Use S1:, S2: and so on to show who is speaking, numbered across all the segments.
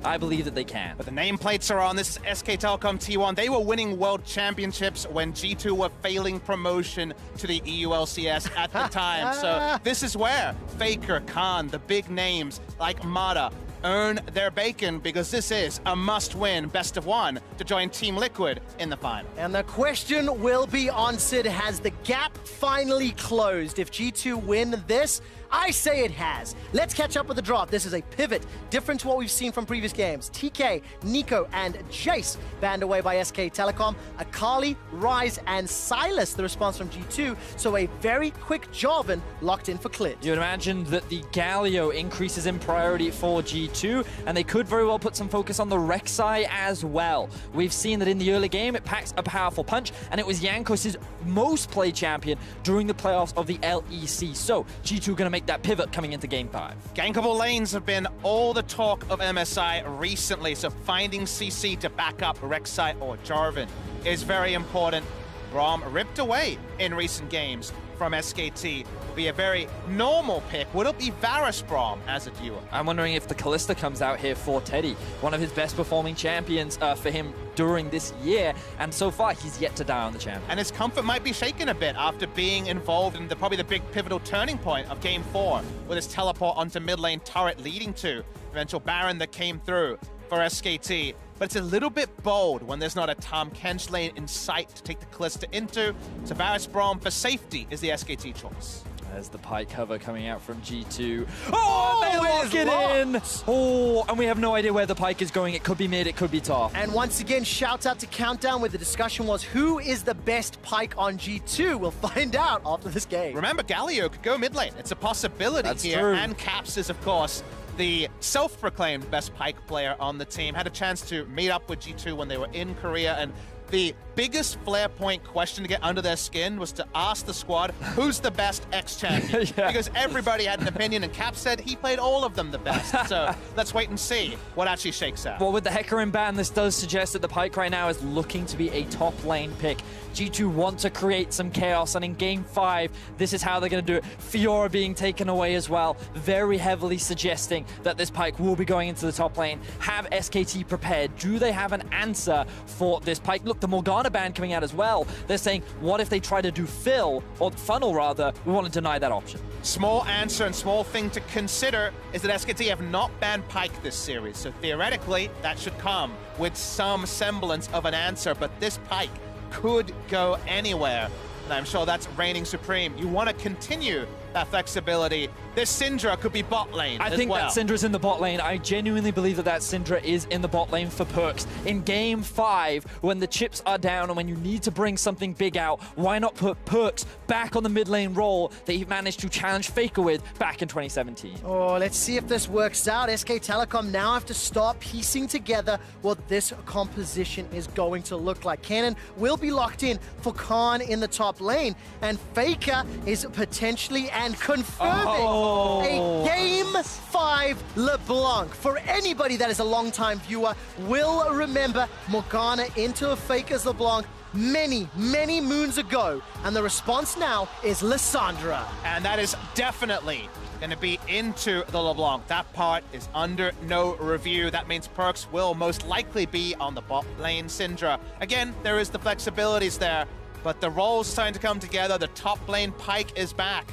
S1: I believe that they can.
S2: But the nameplates are on. This is SK Telecom T1. They were winning world championships when G2 were failing promotion to the EULCS at the time. So this is where Faker, Khan, the big names like Mata, earn their bacon, because this is a must-win best of one to join Team Liquid in the final.
S3: And the question will be answered, has the gap finally closed? If G2 win this, I say it has. Let's catch up with the draft. This is a pivot, different to what we've seen from previous games. TK, Nico, and Jace banned away by SK Telecom. Akali, Ryze, and Silas, the response from G2. So a very quick Jarvan locked in for Clint.
S1: You would imagine that the Galio increases in priority for G2, and they could very well put some focus on the Rek'Sai as well. We've seen that in the early game, it packs a powerful punch, and it was Jankos' most played champion during the playoffs of the LEC. So G2 going to make that pivot coming into Game 5.
S2: Gankable lanes have been all the talk of MSI recently, so finding CC to back up Rek'Sai or Jarvan is very important. Braum ripped away in recent games from SKT. Will be a very normal pick. Would it be Varus Braum as a duo?
S1: I'm wondering if the Kalista comes out here for Teddy, one of his best performing champions for him during this year, and so far he's yet to die on the champion.
S2: And his comfort might be shaken a bit after being involved in probably the big pivotal turning point of Game 4 with his teleport onto mid lane turret leading to eventual Baron that came through for SKT. But it's a little bit bold when there's not a Tahm Kench lane in sight to take the Kalista into. So Varus Braum for safety is the SKT choice.
S1: There's the Pyke cover coming out from G2. Oh, they lock it in! Oh, and we have no idea where the Pyke is going. It could be mid, it could be top.
S3: And once again, shout out to Countdown, where the discussion was who is the best Pyke on G2? We'll find out after this game.
S2: Remember, Galio could go mid lane. It's a possibility.
S1: That's
S2: here.
S1: true.
S2: And Caps is, of course, the self-proclaimed best Pyke player on the team. Had a chance to meet up with G2 when they were in Korea, and the biggest flare point question to get under their skin was to ask the squad, who's the best ex-champion?
S1: Yeah.
S2: Because everybody had an opinion, and Cap said he played all of them the best. So let's wait and see what actually shakes out.
S1: Well, with the Hecarim ban, this does suggest that the Pyke right now is looking to be a top lane pick. G2 want to create some chaos, and in Game 5, this is how they're going to do it. Fiora being taken away as well, very heavily suggesting that this Pyke will be going into the top lane. Have SKT prepared? Do they have an answer for this Pyke? Look, the Morgana ban coming out as well. They're saying, what if they try to do fill, or funnel rather? We want to deny that option.
S2: Small answer and small thing to consider is that SKT have not banned Pyke this series, so theoretically, that should come with some semblance of an answer, but this Pyke could go anywhere, and I'm sure that's reigning supreme. You want to continue that flexibility. This Syndra could be bot lane
S1: I think that Syndra's in the bot lane. I genuinely believe that Syndra is in the bot lane for Perkz. In Game 5, when the chips are down and when you need to bring something big out, why not put Perkz back on the mid lane role that he managed to challenge Faker with back in 2017?
S3: Oh, let's see if this works out. SK Telecom now have to start piecing together what this composition is going to look like. Cannon will be locked in for Khan in the top lane, and Faker is potentially and confirming a Game 5 LeBlanc. For anybody that is a long-time viewer, will remember Morgana into a Faker's LeBlanc many, many moons ago. And the response now is Lissandra.
S2: And that is definitely going to be into the LeBlanc. That part is under no review. That means Perkz will most likely be on the bot lane Syndra. Again, there is the flexibilities there, but the roles starting to come together. The top lane Pyke is back.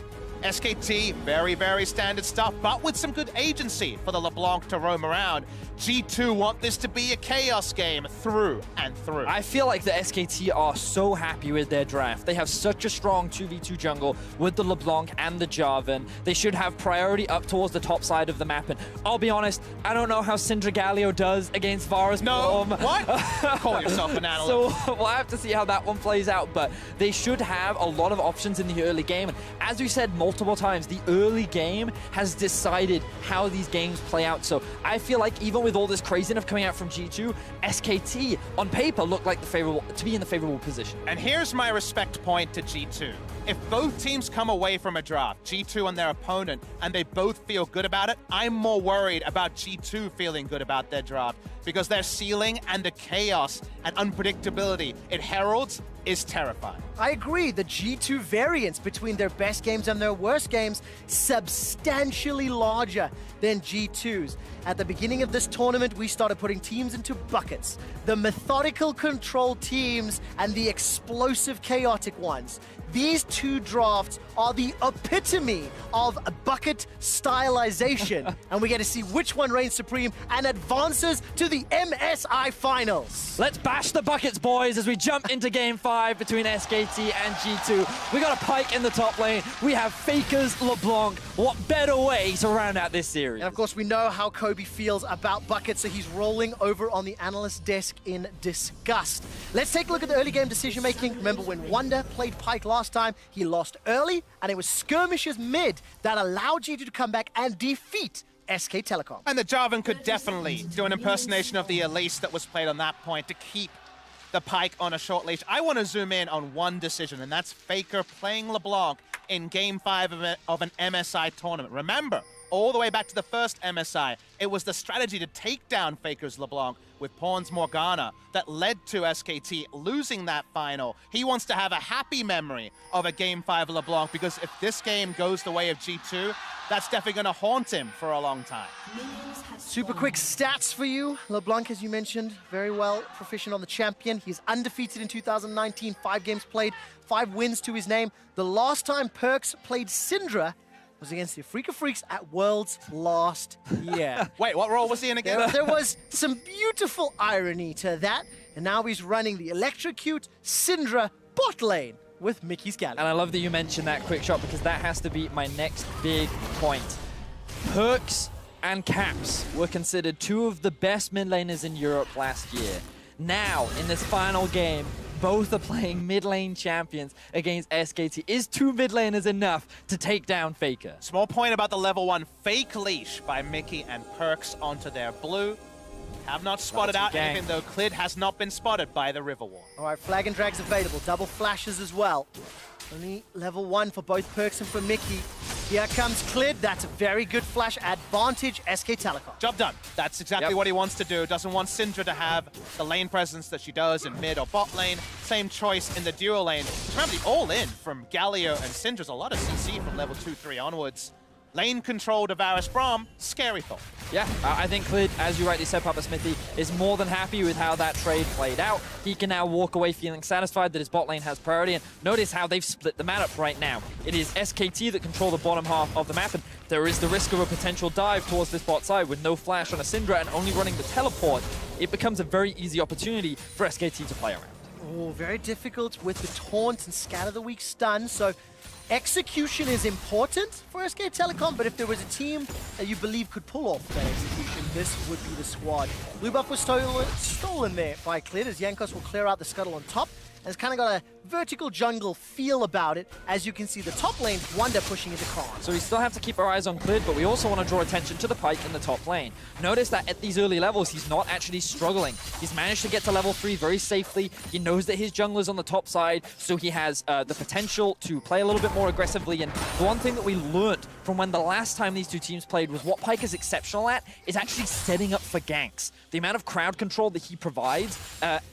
S2: SKT, very, very standard stuff, but with some good agency for the LeBlanc to roam around. G2 want this to be a chaos game through and through.
S1: I feel like the SKT are so happy with their draft. They have such a strong 2v2 jungle with the LeBlanc and the Jarvan. They should have priority up towards the top side of the map. And I'll be honest, I don't know how Syndra Galio does against Varus Braum.
S2: What? Call yourself an analyst.
S1: So we'll have to see how that one plays out, but they should have a lot of options in the early game. And as we said multiple times, the early game has decided how these games play out. So I feel like even with all this craziness coming out from G2, SKT on paper look like to be in the favorable position.
S2: And here's my respect point to G2. If both teams come away from a draft, G2 and their opponent, and they both feel good about it, I'm more worried about G2 feeling good about their draft because their ceiling and the chaos and unpredictability it heralds is terrifying.
S3: I agree. The G2 variance between their best games and their worst games substantially larger than G2's. At the beginning of this tournament, we started putting teams into buckets. The methodical, controlled teams and the explosive, chaotic ones. These two drafts are the epitome of a bucket stylization. And we get to see which one reigns supreme and advances to the MSI Finals.
S1: Let's bash the buckets, boys, as we jump into Game 5 between SKT and G2. We got a Pyke in the top lane. We have Faker's LeBlanc. What better way to round out this series?
S3: And of course, we know how Kobe feels about buckets, so he's rolling over on the analyst desk in disgust. Let's take a look at the early game decision-making. Remember when Wonder played Pyke last time, he lost early, and it was skirmishes mid that allowed G2 to come back and defeat SK Telecom.
S2: And the Jarvan could definitely do an impersonation of the Elise that was played on that point to keep the Pyke on a short leash. I want to zoom in on one decision, and that's Faker playing LeBlanc in Game 5 of an MSI tournament. Remember, all the way back to the first MSI, it was the strategy to take down Faker's LeBlanc with Pawns Morgana that led to SKT losing that final. He wants to have a happy memory of a Game 5 LeBlanc because if this game goes the way of G2, that's definitely going to haunt him for a long time.
S3: Super quick stats for you. LeBlanc, as you mentioned, very well proficient on the champion. He's undefeated in 2019, 5 games played, 5 wins to his name. The last time Perkz played Syndra was against the Afrika Freaks at Worlds last year.
S2: Wait, what role was he in again?
S3: There was some beautiful irony to that, and now he's running the Electrocute Syndra bot lane with Mickey's Galley.
S1: And I love that you mentioned that quick shot because that has to be my next big point. Perkz and Caps were considered 2 of the best mid laners in Europe last year. Now, in this final game, both are playing mid lane champions against SKT. Is 2 mid laners enough to take down Faker?
S2: Small point about the level 1 fake leash by Mickey and Perkz onto their blue. Have not spotted out anything though. Clid has not been spotted by the River War.
S3: All right, Flag and Drag's available. Double flashes as well. Only level 1 for both Perkz and for Mickey. Here comes Clid. That's a very good flash advantage, SK Telecom.
S2: Job done. That's exactly what he wants to do. Doesn't want Syndra to have the lane presence that she does in mid or bot lane. Same choice in the duo lane. Remember the all-in from Galio and Syndra's a lot of CC from level 2, 3 onwards. Lane control to Varus Braum, scary thought.
S1: Yeah, I think Clid, as you rightly said, Papa Smithy, is more than happy with how that trade played out. He can now walk away feeling satisfied that his bot lane has priority, and notice how they've split the map up right now. It is SKT that control the bottom half of the map, and there is the risk of a potential dive towards this bot side with no flash on a Syndra and only running the teleport. It becomes a very easy opportunity for SKT to play around.
S3: Oh, very difficult with the taunt and scatter the weak stun, so execution is important for SK Telecom, but if there was a team that you believe could pull off that execution, this would be the squad. Blue buff was stolen there by Clid, as Jankos will clear out the scuttle on top. And it's kind of got a vertical jungle feel about it. As you can see, the top lane, Wonder pushing into Khan.
S1: So we still have to keep our eyes on Clid, but we also want to draw attention to the Pyke in the top lane. Notice that at these early levels, he's not actually struggling. He's managed to get to level 3 very safely. He knows that his jungler's on the top side, so he has the potential to play a little bit more aggressively. And the one thing that we learned from when the last time these two teams played was what Pyke is exceptional at is actually setting up for ganks. The amount of crowd control that he provides,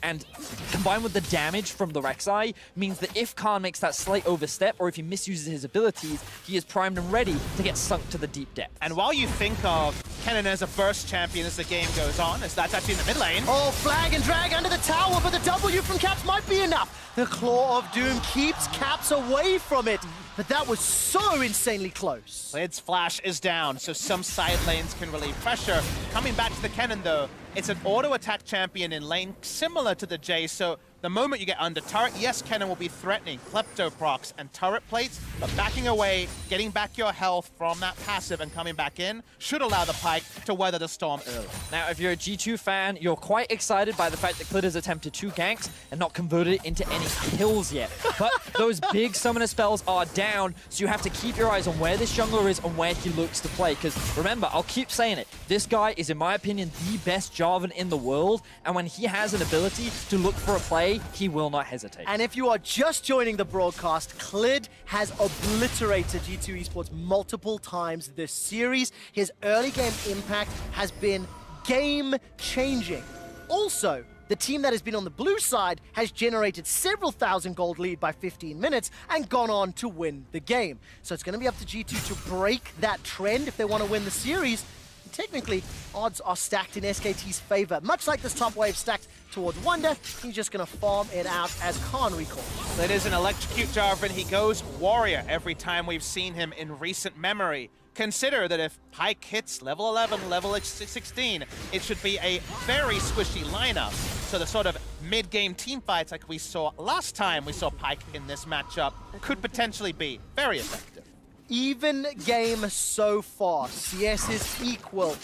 S1: and combined with the damage from the Rek'Sai, means that if Khan makes that slight overstep or if he misuses his abilities, he is primed and ready to get sunk to the deep depths.
S2: And while you think of Kennen as a burst champion as the game goes on, as that's actually in the mid lane.
S3: Oh, Flag and Drag under the tower, but the W from Caps might be enough. The Claw of Doom keeps Caps away from it, but that was so insanely close.
S2: Lid's flash is down, so some side lanes can relieve pressure. Coming back to the Kennen though, it's an auto-attack champion in lane similar to the Jay, so the moment you get under turret, yes, Kennen will be threatening Klepto procs and turret plates, but backing away, getting back your health from that passive and coming back in should allow the Pyke to weather the storm early.
S1: Now, if you're a G2 fan, you're quite excited by the fact that Clid has attempted 2 ganks and not converted it into any kills yet. But those big summoner spells are down, so you have to keep your eyes on where this jungler is and where he looks to play. Because remember, I'll keep saying it, this guy is, in my opinion, the best Jarvan in the world, and when he has an ability to look for a play say he will not hesitate.
S3: And if you are just joining the broadcast, Clid has obliterated G2 Esports multiple times this series. His early game impact has been game-changing. Also, the team that has been on the blue side has generated several thousand gold lead by 15 minutes and gone on to win the game. So it's going to be up to G2 to break that trend if they want to win the series. And technically, odds are stacked in SKT's favor. Much like this top wave stacked towards Wonder, he's just going to farm it out as Khan recalls.
S2: That is an electrocute, Jarvan. He goes Warrior every time we've seen him in recent memory. Consider that if Pyke hits level 11, level 16, it should be a very squishy lineup. So the sort of mid-game team fights like we saw last time we saw Pyke in this matchup could potentially be very effective.
S3: Even game so far. CS is equal.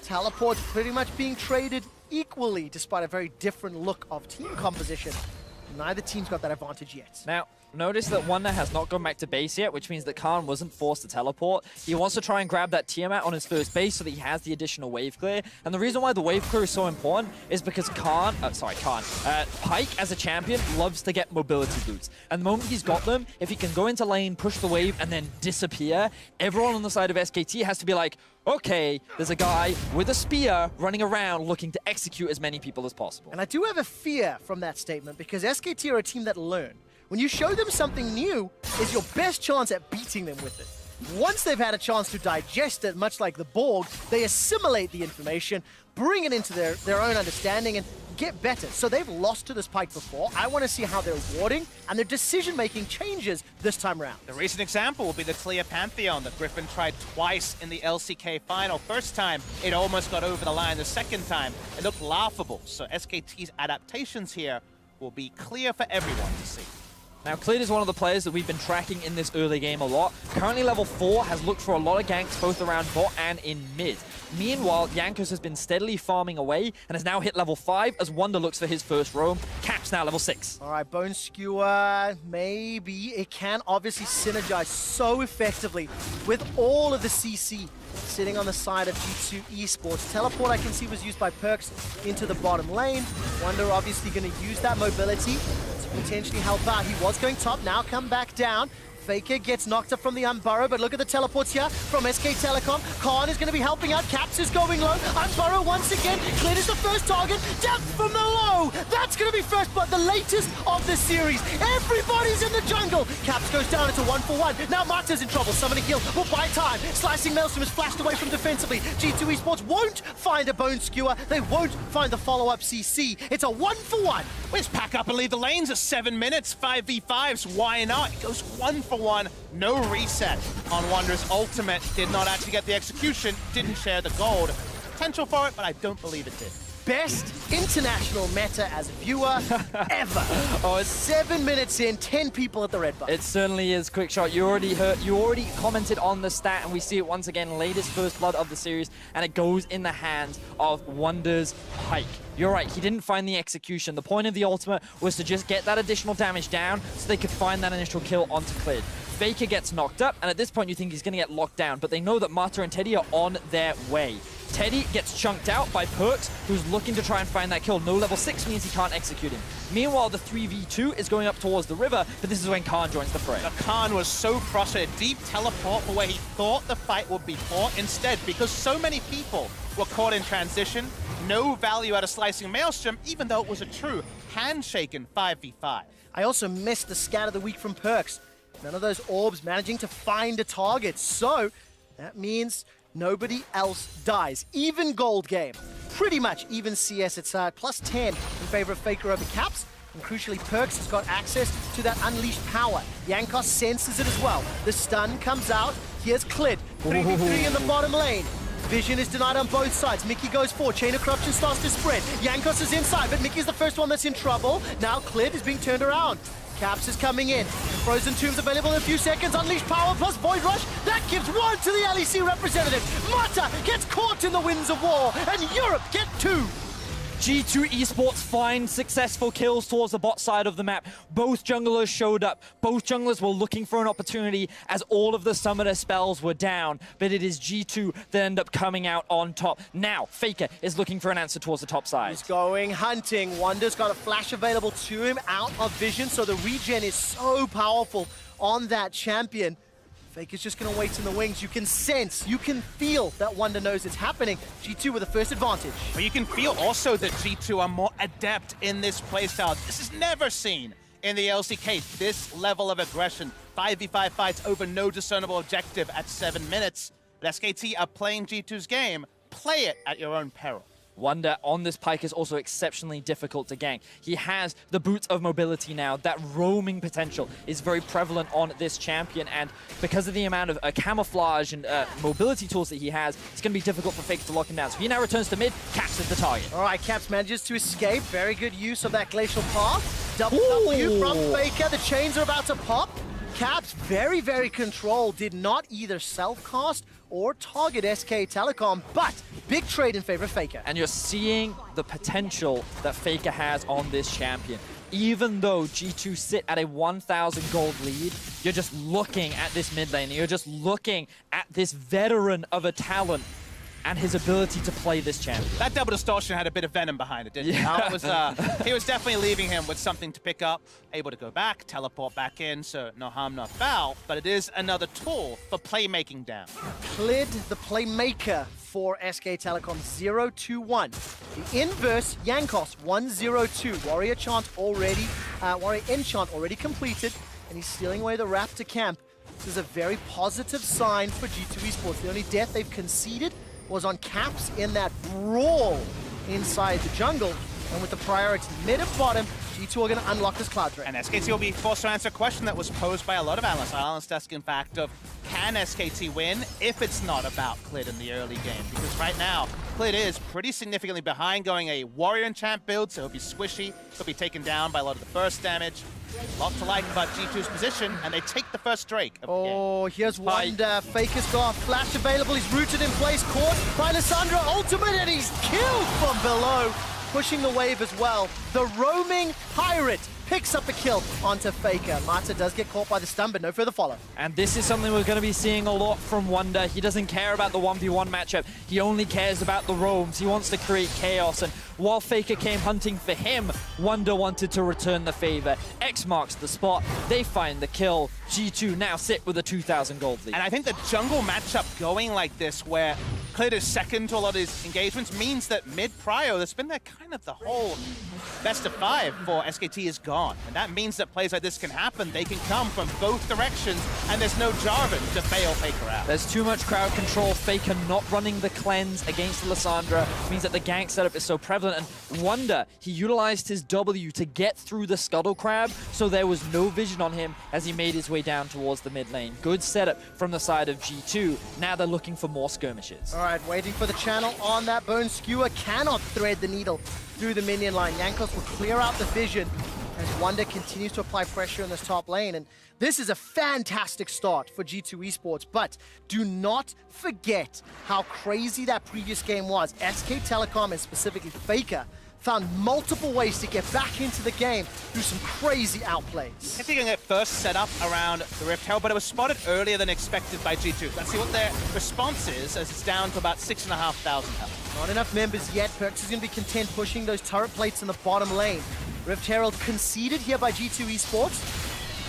S3: Teleport's pretty much being traded equally despite a very different look of team composition. Neither team's got that advantage yet.
S1: Now, notice that Wonder has not gone back to base yet, which means that Khan wasn't forced to teleport. He wants to try and grab that Tiamat on his first base so that he has the additional wave clear. And the reason why the wave clear is so important is because Pyke as a champion loves to get mobility boots. And the moment he's got them, if he can go into lane, push the wave, and then disappear, everyone on the side of SKT has to be like, okay, there's a guy with a spear running around looking to execute as many people as possible.
S3: And I do have a fear from that statement because SKT are a team that learn. When you show them something new, is your best chance at beating them with it. Once they've had a chance to digest it, much like the Borg, they assimilate the information, bring it into their own understanding, and get better. So they've lost to this Pyke before. I want to see how their warding and their decision-making changes this time around.
S2: The recent example will be the Clear Pantheon that Griffin tried twice in the LCK final. First time, it almost got over the line. The second time, it looked laughable. So SKT's adaptations here will be clear for everyone to see.
S1: Now, Clid is one of the players that we've been tracking in this early game a lot. Currently level 4, has looked for a lot of ganks both around bot and in mid. Meanwhile, Jankos has been steadily farming away and has now hit level 5 as Wonder looks for his first roam. Caps now level 6.
S3: All right, Bone Skewer, maybe. It can obviously synergize so effectively with all of the CC sitting on the side of G2 Esports. Teleport, I can see, was used by Perks into the bottom lane. Wonder obviously going to use that mobility to potentially help out. He was going top, now come back down. Faker gets knocked up from the Unburrow, but look at the teleports here from SK Telecom. Khan is going to be helping out. Caps is going low. Unburrow once again. Clid is the first target. Depth from the low. That's going to be first, but the latest of the series. Everybody's in the jungle. Caps goes down into 1-for-1. Now Mata's in trouble. Summoning heal will buy time. Slicing Maelstrom is flashed away from defensively. G2 Esports won't find a Bone Skewer. They won't find the follow-up CC. It's a 1-for-1.
S2: Let's pack up and leave the lanes at 7 minutes. 5v5s, why not? It goes 1-for-1. No reset on Wonder's ultimate. Did not actually get the execution. Didn't share the gold. Potential for it, but I don't believe it did.
S3: Best international meta as a viewer ever. Oh, it's 7 minutes in, 10 people at the red button.
S1: It certainly is. Quick shot. You already commented on the stat, and we see it once again. Latest first blood of the series, and it goes in the hands of Wonder's Pyke. You're right, he didn't find the execution. The point of the ultimate was to just get that additional damage down so they could find that initial kill onto Clid. Faker gets knocked up, and at this point you think he's going to get locked down, but they know that Mata and Teddy are on their way. Teddy gets chunked out by Perks, who's looking to try and find that kill. No level 6 means he can't execute him. Meanwhile, the 3v2 is going up towards the river, but this is when Khan joins the fray.
S2: Khan was so frustrated. Deep teleport for where he thought the fight would be fought. Instead, because so many people were caught in transition, no value out of slicing Maelstrom, even though it was a true handshaken 5v5.
S3: I also missed the scat of the week from Perks. None of those orbs managing to find a target, so that means nobody else dies. Even gold game. Pretty much even CS. It's plus 10 in favor of Faker over Caps. And crucially, Perks has got access to that unleashed power. Jankos senses it as well. The stun comes out. Here's Clid. 3v3 in the bottom lane. Vision is denied on both sides. Mickey goes forward. Chain of Corruption starts to spread. Jankos is inside, but Mickey's the first one that's in trouble. Now Clid is being turned around. Caps is coming in. Frozen Tombs available in a few seconds. Unleashed power plus Void Rush. That gives one to the LEC representative. Mata gets caught in the winds of war, and Europe get 2.
S1: G2 Esports find successful kills towards the bot side of the map. Both junglers showed up. Both junglers were looking for an opportunity as all of the summoner spells were down. But it is G2 that end up coming out on top. Now, Faker is looking for an answer towards the top side.
S3: He's going hunting. Wonder's got a flash available to him out of vision, so the regen is so powerful on that champion. Faker's just gonna wait in the wings. You can sense, you can feel that Wonder knows it's happening. G2 with the first advantage.
S2: But you can feel also that G2 are more adept in this playstyle. This is never seen in the LCK. This level of aggression, 5v5 fights over no discernible objective at 7 minutes. But SKT are playing G2's game. Play it at your own peril.
S1: Wonder on this Pyke is also exceptionally difficult to gank. He has the boots of mobility now. That roaming potential is very prevalent on this champion, and because of the amount of camouflage and mobility tools that he has, it's going to be difficult for Faker to lock him down. So he now returns to mid, captures the target.
S3: All right, Caps manages to escape. Very good use of that glacial path. Double W from Faker. The chains are about to pop. Caps, very, very controlled, did not either self-cast or target SK Telecom, but big trade in favor of Faker.
S1: And you're seeing the potential that Faker has on this champion. Even though G2 sit at a 1,000 gold lead, you're just looking at this mid lane, you're just looking at this veteran of a talent and his ability to play this champion.
S2: That double distortion had a bit of venom behind it, didn't it?
S1: Yeah.
S2: He was definitely leaving him with something to pick up, able to go back, teleport back in, so no harm, no foul, but it is another tool for playmaking down.
S3: Klid, the playmaker for SK Telecom, 0-2-1. The inverse, Yankos, 1-0-2. Warrior enchant already completed, and he's stealing away the Raptor camp. This is a very positive sign for G2 Esports. The only death they've conceded was on Caps in that brawl inside the jungle. And with the priority mid and bottom, G2 are going to unlock this Cloud Drain.
S2: And SKT will be forced to answer a question that was posed by a lot of analysts. Analysts asking, in fact, of can SKT win if it's not about Klid in the early game? Because right now, Klid is pretty significantly behind, going a Warrior enchant build, so he'll be squishy. He'll be taken down by a lot of the burst damage. Lot to like about G2's position, and they take the first Drake of the game.
S3: Oh, here's Wonder. Faker's got flash available. He's rooted in place, caught by Lissandra. Ultimate, and he's killed from below. Pushing the wave as well. The roaming pirate picks up the kill onto Faker. Mata does get caught by the stun, but no further follow.
S1: And this is something we're going to be seeing a lot from Wonder. He doesn't care about the 1v1 matchup. He only cares about the roams. He wants to create chaos. And while Faker came hunting for him, Wonder wanted to return the favor. X marks the spot. They find the kill. G2 now sit with a 2,000 gold lead.
S2: And I think the jungle matchup going like this, where Klid is second to a lot of his engagements, means that mid-prio, that's been that kind of the whole best of 5 for SKT is gone. And that means that plays like this can happen. They can come from both directions, and there's no Jarvan to bail Faker out.
S1: There's too much crowd control. Faker not running the cleanse against Lissandra means that the gank setup is so prevalent. And Wonder, he utilized his W to get through the Scuttle Crab, so there was no vision on him as he made his way down towards the mid lane. Good setup from the side of G2. Now they're looking for more skirmishes.
S3: All right, waiting for the channel on that Bone Skewer. Cannot thread the needle through the minion line. Yankos will clear out the vision as Wonder continues to apply pressure in this top lane. And this is a fantastic start for G2 Esports, but do not forget how crazy that previous game was. SK Telecom, and specifically Faker, found multiple ways to get back into the game through some crazy outplays.
S2: I think it first set up around the Rift Herald, but it was spotted earlier than expected by G2. Let's see what their response is, as it's down to about 6,500 health.
S3: Not enough members yet. Perks is going to be content pushing those turret plates in the bottom lane. Rift Herald conceded here by G2 Esports,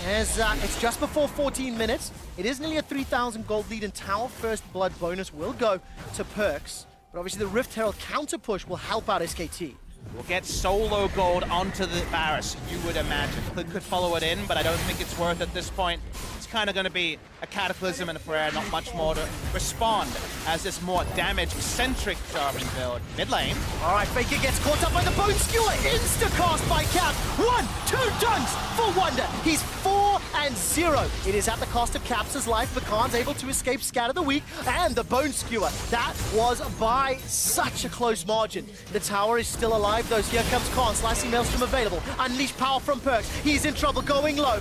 S3: as it's just before 14 minutes. It is nearly a 3,000 gold lead, and Tower First Blood bonus will go to Perks. But obviously the Rift Herald counter push will help out SKT.
S2: We'll get solo gold onto the Varus, you would imagine. Klid could follow it in, but I don't think it's worth at this point. It's kind of going to be a Cataclysm and a Prayer, not much more to respond as this more damage-centric Jarvan build. Mid lane.
S3: All right, Faker gets caught up by the Bone Skewer. Insta-cast by Cap. 1, 2 dunks for Wonder. He's 4 and 0. It is at the cost of Caps' life, but Khan's able to escape Scat of the Week and the Bone Skewer. That was by such a close margin. The tower is still alive, though. Here comes Khan, slicing Maelstrom available. Unleash power from Perks. He's in trouble, going low.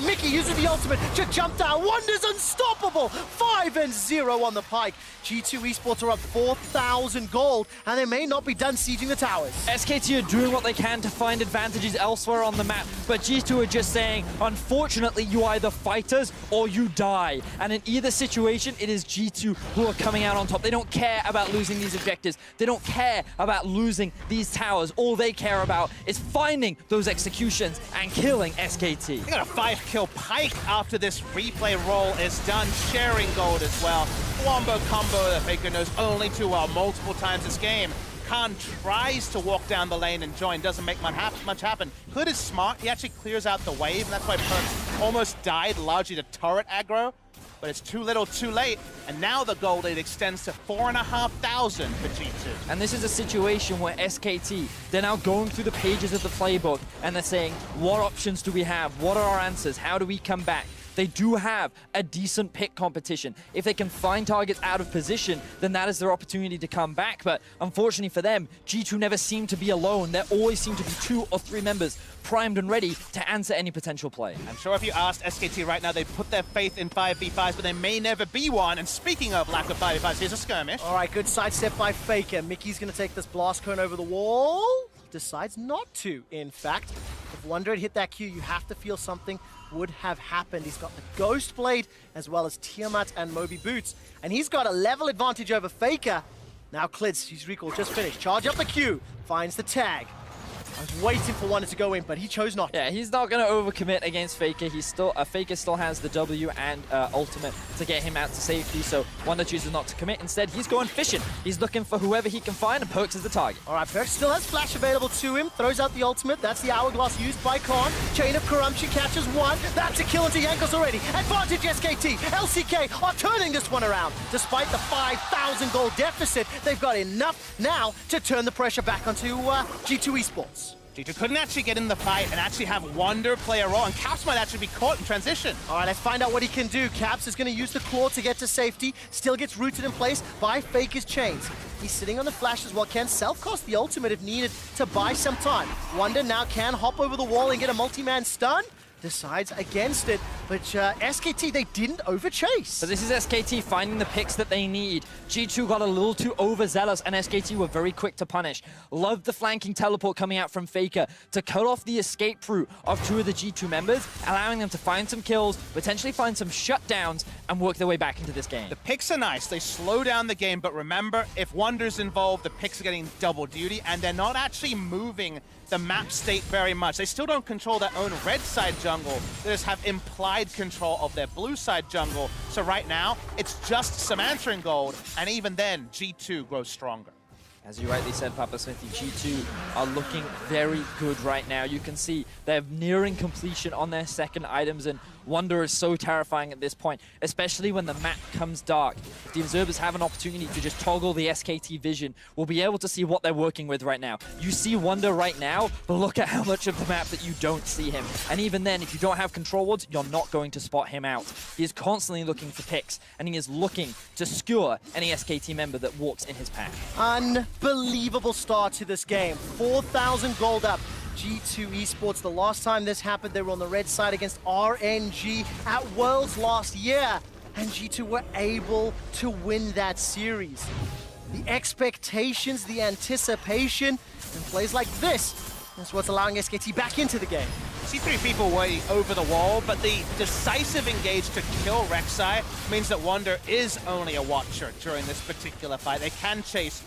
S3: Mickey uses the ultimate to jump down. Wonder's unstoppable. 5 and 0 on the Pike. G2 Esports are up 4,000 gold, and they may not be done sieging the towers.
S1: SKT are doing what they can to find advantages elsewhere on the map, but G2 are just saying, unfortunately, you either fight us or you die. And in either situation, it is G2 who are coming out on top. They don't care about losing these objectives. They don't care about losing these towers. All they care about is finding those executions and killing SKT.
S2: They got a 5-kill Pike after this replay roll is done, sharing gold as well. Wombo combo that Faker knows only too well multiple times this game. Khan tries to walk down the lane and join, doesn't make much happen. Hood is smart, he actually clears out the wave, and that's why Perks almost died largely to turret aggro. But it's too little, too late, and now the gold lead extends to 4,500 for G2.
S1: And this is a situation where SKT, they're now going through the pages of the playbook, and they're saying, what options do we have? What are our answers? How do we come back? They do have a decent pick competition. If they can find targets out of position, then that is their opportunity to come back. But unfortunately for them, G2 never seem to be alone. There always seem to be 2 or 3 members primed and ready to answer any potential play.
S2: I'm sure if you asked SKT right now, they put their faith in 5v5s, but there may never be one. And speaking of lack of 5v5s, here's a skirmish.
S3: All right, good sidestep by Faker. Mickey's going to take this blast cone over the wall. Decides not to, in fact. If Wonder had hit that Q, you have to feel something would have happened. He's got the Ghost Blade as well as Tiamat and Moby Boots, and he's got a level advantage over Faker. Now Klitz, his recall just finished. Charge up the Q, finds the tag. I was waiting for Wonder to go in, but he chose not.
S1: Yeah, he's not going to overcommit against Faker. He's still Faker still has the W and ultimate to get him out to safety, so Wonder chooses not to commit. Instead, he's going fishing. He's looking for whoever he can find, and Perks is the target.
S3: All right, Perks still has flash available to him. Throws out the ultimate. That's the hourglass used by Khan. Chain of Corruption catches one. That's a kill into Yankos already. Advantage SKT. LCK are turning this one around. Despite the 5,000 gold deficit, they've got enough now to turn the pressure back onto G2 Esports.
S2: G2 couldn't actually get in the fight and actually have Wonder play a role, and Caps might actually be caught in transition.
S3: All right, let's find out what he can do. Caps is going to use the claw to get to safety. Still gets rooted in place by Faker's chains. He's sitting on the flash as well. Can self-cost the ultimate if needed to buy some time. Wonder now can hop over the wall and get a multi-man stun. Decides against it, but SKT, they didn't overchase.
S1: So this is SKT finding the picks that they need. G2 got a little too overzealous, and SKT were very quick to punish. Loved the flanking teleport coming out from Faker to cut off the escape route of 2 of the G2 members, allowing them to find some kills, potentially find some shutdowns, and work their way back into this game.
S2: The picks are nice. They slow down the game, but remember, if Wonder's involved, the picks are getting double duty, and they're not actually moving the map state very much. They still don't control their own red side jungle. They just have implied control of their blue side jungle. So right now, it's just some answering gold, and even then, G2 grows stronger.
S1: As you rightly said, Papa Smithy, G2 are looking very good right now. You can see they're nearing completion on their second items, and Wonder is so terrifying at this point, especially when the map comes dark. If the observers have an opportunity to just toggle the SKT vision, we'll be able to see what they're working with right now. You see Wonder right now, but look at how much of the map that you don't see him. And even then, if you don't have control wards, you're not going to spot him out. He is constantly looking for picks, and he is looking to skewer any SKT member that walks in his path.
S3: Unbelievable start to this game. 4,000 gold up. G2 Esports, the last time this happened, they were on the red side against RNG at Worlds last year, and G2 were able to win that series. The expectations, the anticipation, and plays like this is what's allowing SKT back into the game.
S2: See 3 people way over the wall, but the decisive engage to kill Rek'Sai means that Wonder is only a watcher during this particular fight. They can chase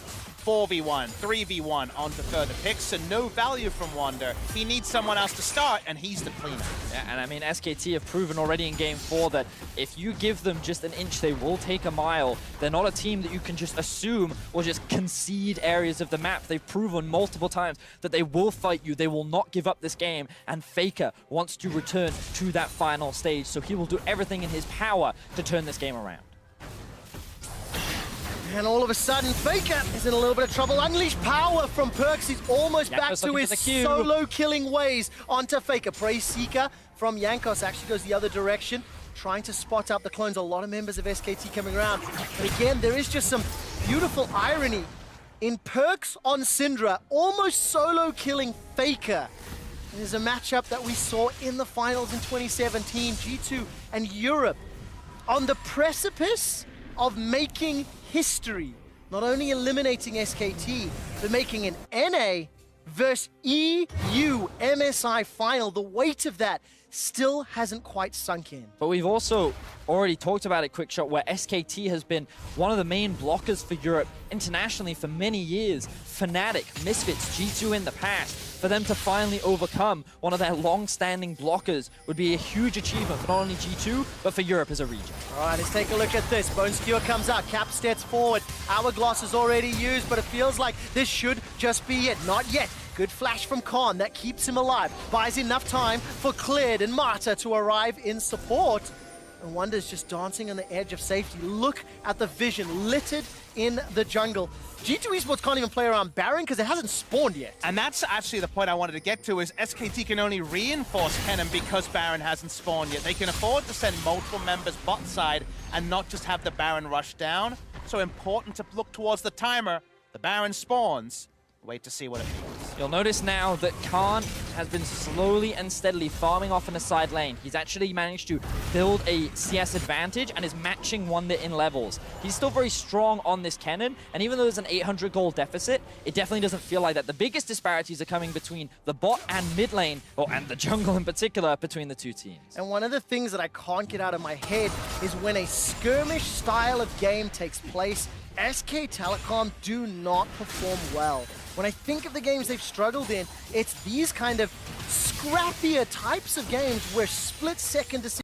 S2: 4v1, 3v1 onto further picks, so no value from Wonder. He needs someone else to start, and he's the cleaner.
S1: Yeah, and I mean, SKT have proven already in Game 4 that if you give them just an inch, they will take a mile. They're not a team that you can just assume will just concede areas of the map. They've proven multiple times that they will fight you, they will not give up this game, and Faker wants to return to that final stage, so he will do everything in his power to turn this game around.
S3: And all of a sudden, Faker is in a little bit of trouble. Unleash power from Perks. He's almost back to his solo killing ways onto Faker. Prey Seeker from Jankos actually goes the other direction, trying to spot out the clones. A lot of members of SKT coming around. But again, there is just some beautiful irony in Perks on Syndra, almost solo killing Faker. There's a matchup that we saw in the finals in 2017, G2 and Europe, on the precipice of making history. Not only eliminating SKT, but making an NA versus EU MSI final. The weight of that still hasn't quite sunk in.
S1: But we've also already talked about it, Quickshot, where SKT has been one of the main blockers for Europe internationally for many years. Fnatic, Misfits, G2 in the past. For them to finally overcome one of their long-standing blockers would be a huge achievement for not only G2, but for Europe as a region.
S3: All right, let's take a look at this. Bone Skewer comes out, Cap steps forward. Hourglass is already used, but it feels like this should just be it. Not yet. Good flash from Khan, that keeps him alive. Buys enough time for Cleared and Marta to arrive in support. And Wonder's just dancing on the edge of safety. Look at the vision littered in the jungle. G2 Esports can't even play around Baron because it hasn't spawned yet.
S2: And that's actually the point I wanted to get to, is SKT can only reinforce Kennen because Baron hasn't spawned yet. They can afford to send multiple members bot side and not just have the Baron rush down. So important to look towards the timer. The Baron spawns. Wait to see what it means.
S1: You'll notice now that Khan has been slowly and steadily farming off in the side lane. He's actually managed to build a CS advantage and is matching Wonder in levels. He's still very strong on this Kennen, and even though there's an 800 gold deficit, it definitely doesn't feel like that. The biggest disparities are coming between the bot and mid lane, and the jungle in particular, between the two teams.
S3: And one of the things that I can't get out of my head is when a skirmish style of game takes place, SK Telecom do not perform well. When I think of the games they've struggled in, it's these kind of scrappier types of games where split-second decisions